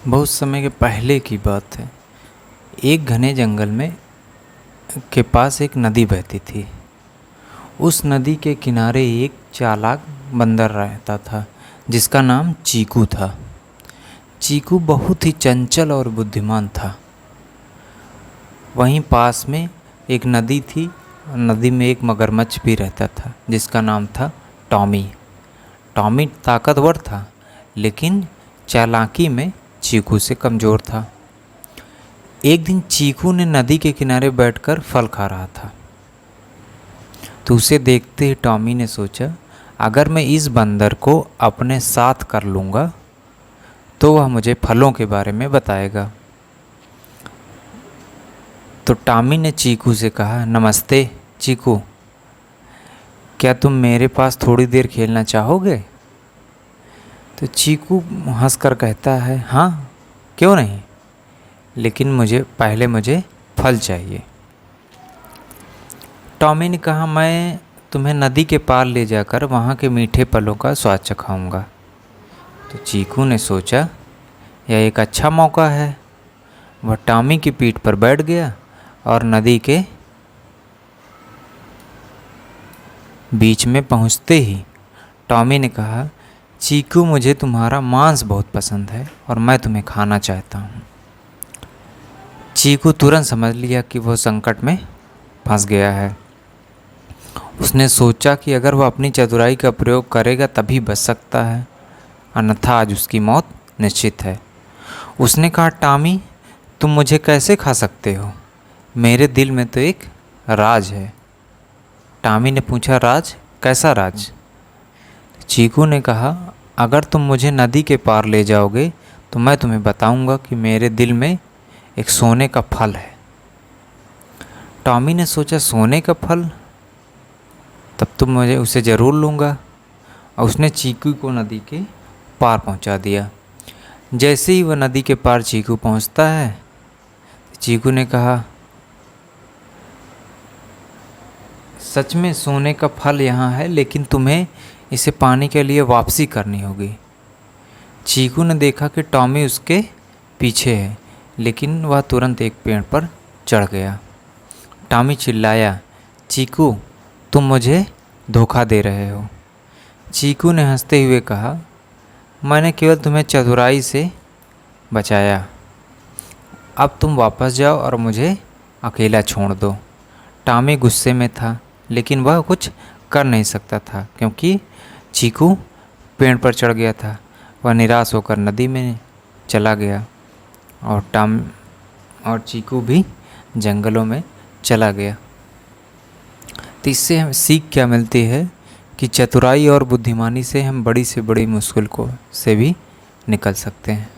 बहुत समय के पहले की बात है। एक घने जंगल में के पास एक नदी बहती थी। उस नदी के किनारे एक चालाक बंदर रहता था जिसका नाम चीकू था। चीकू बहुत ही चंचल और बुद्धिमान था। वहीं पास में एक नदी थी। नदी में एक मगरमच्छ भी रहता था जिसका नाम था टॉमी। टॉमी ताकतवर था लेकिन चालाकी में चीकू से कमज़ोर था। एक दिन चीकू ने नदी के किनारे बैठकर फल खा रहा था तो उसे देखते ही टॉमी ने सोचा, अगर मैं इस बंदर को अपने साथ कर लूँगा तो वह मुझे फलों के बारे में बताएगा। तो टॉमी ने चीकू से कहा, नमस्ते चीकू, क्या तुम मेरे पास थोड़ी देर खेलना चाहोगे? तो चीकू हंसकर कहता है, हाँ क्यों नहीं, लेकिन मुझे फल चाहिए। टॉमी ने कहा, मैं तुम्हें नदी के पार ले जाकर वहाँ के मीठे फलों का स्वाद चखाऊंगा। तो चीकू ने सोचा, यह एक अच्छा मौका है। वह टॉमी की पीठ पर बैठ गया और नदी के बीच में पहुँचते ही टॉमी ने कहा, चीकू, मुझे तुम्हारा मांस बहुत पसंद है और मैं तुम्हें खाना चाहता हूँ। चीकू तुरंत समझ लिया कि वह संकट में फंस गया है। उसने सोचा कि अगर वह अपनी चतुराई का प्रयोग करेगा तभी बच सकता है, अन्यथा आज उसकी मौत निश्चित है। उसने कहा, टॉमी, तुम मुझे कैसे खा सकते हो? मेरे दिल में तो एक राज है। टॉमी ने पूछा, राज? कैसा राज? चीकू ने कहा, अगर तुम मुझे नदी के पार ले जाओगे तो मैं तुम्हें बताऊंगा कि मेरे दिल में एक सोने का फल है। टॉमी ने सोचा, सोने का फल? तब तो मुझे उसे ज़रूर लूँगा। और उसने चीकू को नदी के पार पहुंचा दिया। जैसे ही वह नदी के पार चीकू पहुंचता है, चीकू ने कहा, सच में सोने का फल यहाँ है, लेकिन तुम्हें इसे पाने के लिए वापसी करनी होगी। चीकू ने देखा कि टॉमी उसके पीछे है, लेकिन वह तुरंत एक पेड़ पर चढ़ गया। टॉमी चिल्लाया, चीकू, तुम मुझे धोखा दे रहे हो। चीकू ने हंसते हुए कहा, मैंने केवल तुम्हें चतुराई से बचाया। अब तुम वापस जाओ और मुझे अकेला छोड़ दो। टॉमी गुस्से में था लेकिन वह कुछ कर नहीं सकता था क्योंकि चीकू पेड़ पर चढ़ गया था। वह निराश होकर नदी में चला गया और चीकू भी जंगलों में चला गया। तो इससे हमें सीख क्या मिलती है कि चतुराई और बुद्धिमानी से हम बड़ी से बड़ी मुश्किल से भी निकल सकते हैं।